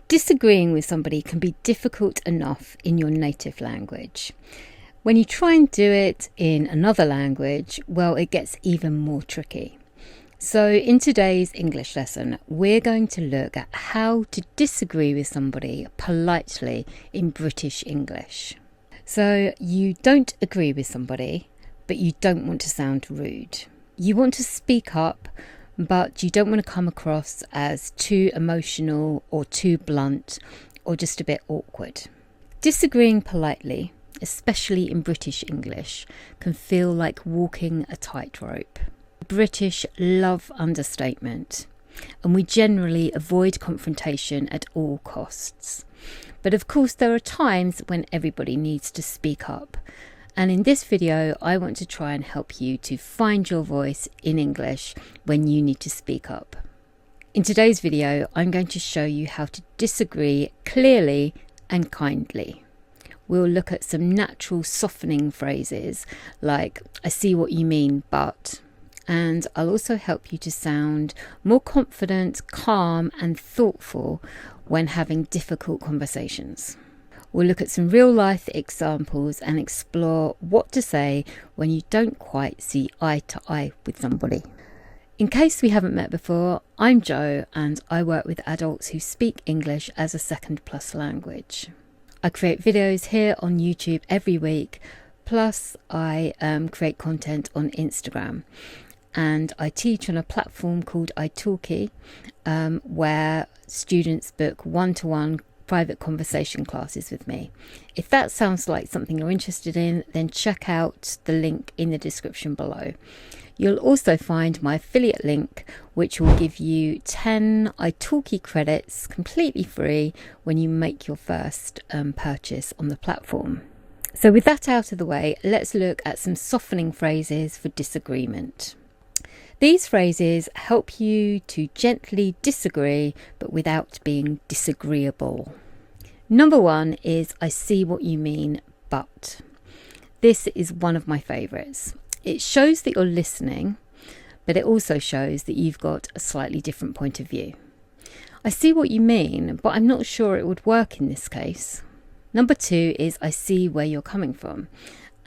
Disagreeing with somebody can be difficult enough in your native language. When you try and do it in another language, well, it gets even more tricky. So in today's English lesson, we're going to look at how to disagree with somebody politely in British English. So you don't agree with somebody, but you don't want to sound rude. You want to speak up, but you don't want to come across as too emotional or too blunt or just a bit awkward. Disagreeing politely, especially in British English, can feel like walking a tightrope. British love understatement, and we generally avoid confrontation at all costs. But of course, there are times when everybody needs to speak up. And in this video, I want to try and help you to find your voice in English when you need to speak up. In today's video, I'm going to show you how to disagree clearly and kindly. We'll look at some natural softening phrases like, I see what you mean, but. And I'll also help you to sound more confident, calm and thoughtful when having difficult conversations. We'll look at some real life examples and explore what to say when you don't quite see eye to eye with somebody. In case we haven't met before, I'm Jo and I work with adults who speak English as a second plus language. I create videos here on YouTube every week, plus I create content on Instagram. And I teach on a platform called italki, where students book one-to-one private conversation classes with me. If that sounds like something you're interested in, then check out the link in the description below. You'll also find my affiliate link, which will give you 10 italki credits completely free when you make your first purchase on the platform. So with that out of the way, let's look at some softening phrases for disagreement. These phrases help you to gently disagree, but without being disagreeable. Number one is, I see what you mean, but. This is one of my favourites. It shows that you're listening, but it also shows that you've got a slightly different point of view. I see what you mean, but I'm not sure it would work in this case. Number two is, I see where you're coming from.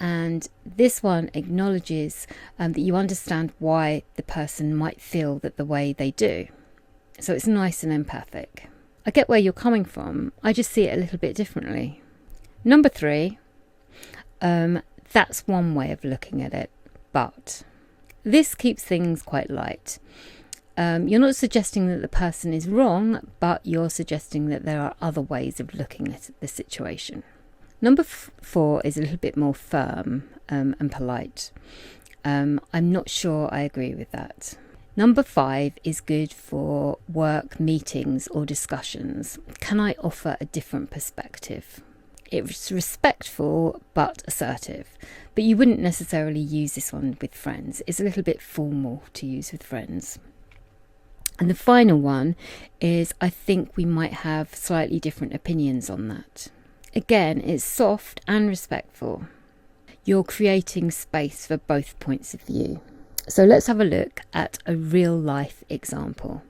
And this one acknowledges that you understand why the person might feel that the way they do. So it's nice and empathic. I get where you're coming from. I just see it a little bit differently. Number three, that's one way of looking at it, but this keeps things quite light. You're not suggesting that the person is wrong, but you're suggesting that there are other ways of looking at the situation. Number four is a little bit more firm and polite. I'm not sure I agree with that. Number five is good for work meetings or discussions. Can I offer a different perspective? It's respectful but assertive, but you wouldn't necessarily use this one with friends. It's a little bit formal to use with friends. And the final one is, I think we might have slightly different opinions on that. Again, it's soft and respectful. You're creating space for both points of view. So let's have a look at a real life example.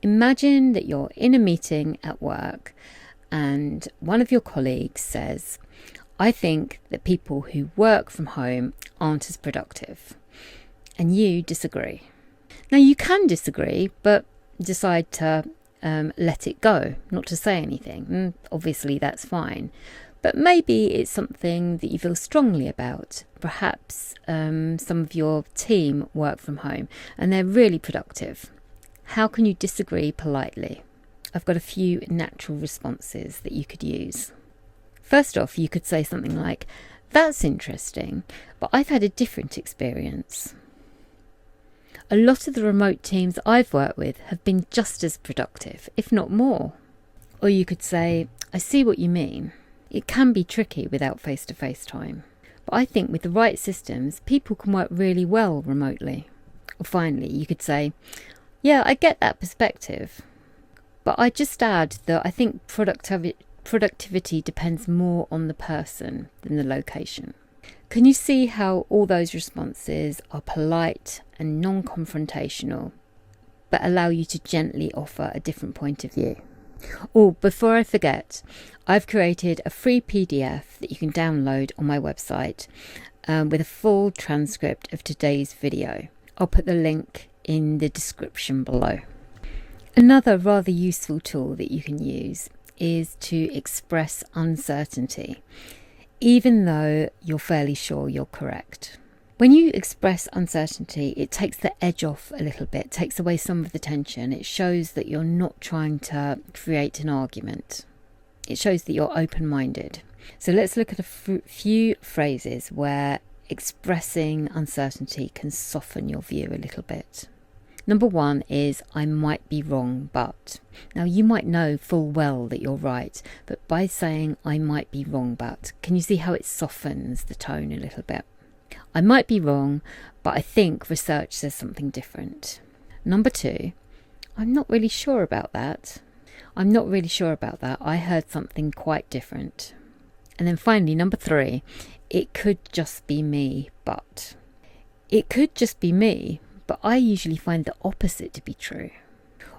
Imagine that you're in a meeting at work and one of your colleagues says, I think that people who work from home aren't as productive. And you disagree. Now you can disagree, but decide to let it go, not to say anything. Obviously that's fine, but maybe it's something that you feel strongly about. Perhaps some of your team work from home and they're really productive. How can you disagree politely? I've got a few natural responses that you could use. First off, you could say something like, that's interesting, but I've had a different experience. A lot of the remote teams I've worked with have been just as productive, if not more. Or you could say, I see what you mean. It can be tricky without face-to-face time, but I think with the right systems, people can work really well remotely. Or finally, you could say, yeah, I get that perspective, but I just add that I think productivity depends more on the person than the location. Can you see how all those responses are polite and non-confrontational, but allow you to gently offer a different point of view. Oh, before I forget, I've created a free PDF that you can download on my website with a full transcript of today's video. I'll put the link in the description below. Another rather useful tool that you can use is to express uncertainty, even though you're fairly sure you're correct. When you express uncertainty, it takes the edge off a little bit, takes away some of the tension. It shows that you're not trying to create an argument. It shows that you're open-minded. So let's look at a few phrases where expressing uncertainty can soften your view a little bit. Number one is, I might be wrong, but. Now, you might know full well that you're right, but by saying, I might be wrong, but, can you see how it softens the tone a little bit? I might be wrong, but I think research says something different. Number two, I'm not really sure about that. I'm not really sure about that. I heard something quite different. And then finally, number three, it could just be me, but. It could just be me, but I usually find the opposite to be true.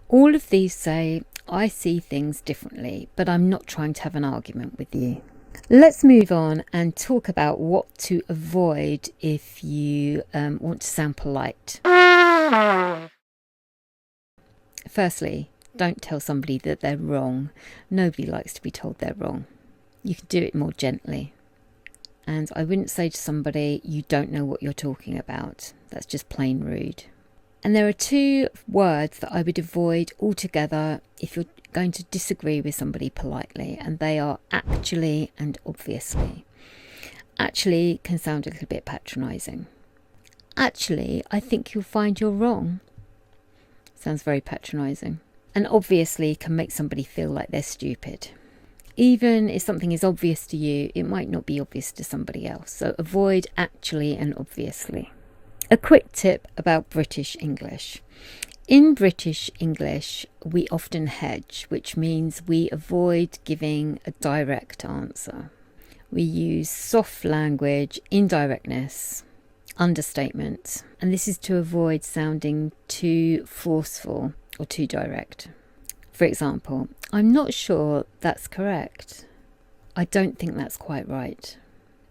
All of these say, I see things differently, but I'm not trying to have an argument with you. Let's move on and talk about what to avoid if you want to sound polite. Firstly, don't tell somebody that they're wrong. Nobody likes to be told they're wrong. You can do it more gently. And I wouldn't say to somebody, you don't know what you're talking about. That's just plain rude. And there are two words that I would avoid altogether if you're going to disagree with somebody politely, and they are actually and obviously. Actually can sound a little bit patronising. Actually, I think you'll find you're wrong. Sounds very patronising. And obviously can make somebody feel like they're stupid. Even if something is obvious to you, it might not be obvious to somebody else. So avoid actually and obviously. A quick tip about British English. In British English, we often hedge, which means we avoid giving a direct answer. We use soft language, indirectness, understatement, and this is to avoid sounding too forceful or too direct. For example, I'm not sure that's correct. I don't think that's quite right.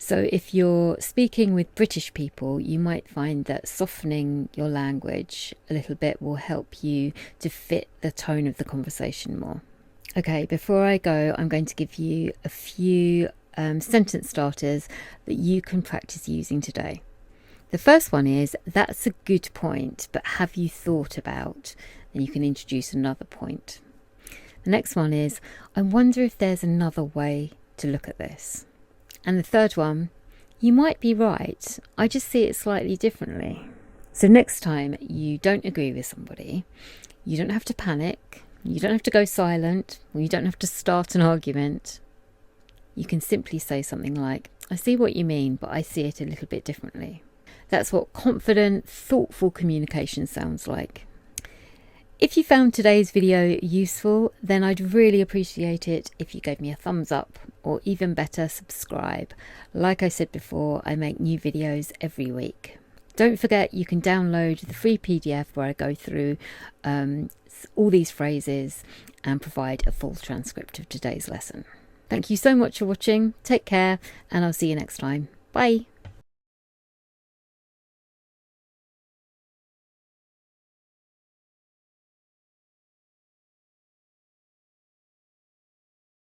So if you're speaking with British people, you might find that softening your language a little bit will help you to fit the tone of the conversation more. Okay, before I go, I'm going to give you a few sentence starters that you can practice using today. The first one is, that's a good point, but have you thought about? And you can introduce another point. The next one is, I wonder if there's another way to look at this. And the third one, you might be right, I just see it slightly differently. So next time you don't agree with somebody, you don't have to panic, you don't have to go silent, or you don't have to start an argument. You can simply say something like, I see what you mean, but I see it a little bit differently. That's what confident, thoughtful communication sounds like. If you found today's video useful, then I'd really appreciate it if you gave me a thumbs up, or even better, subscribe. Like I said before, I make new videos every week. Don't forget you can download the free PDF where I go through all these phrases and provide a full transcript of today's lesson. Thank you so much for watching, take care, and I'll see you next time. Bye!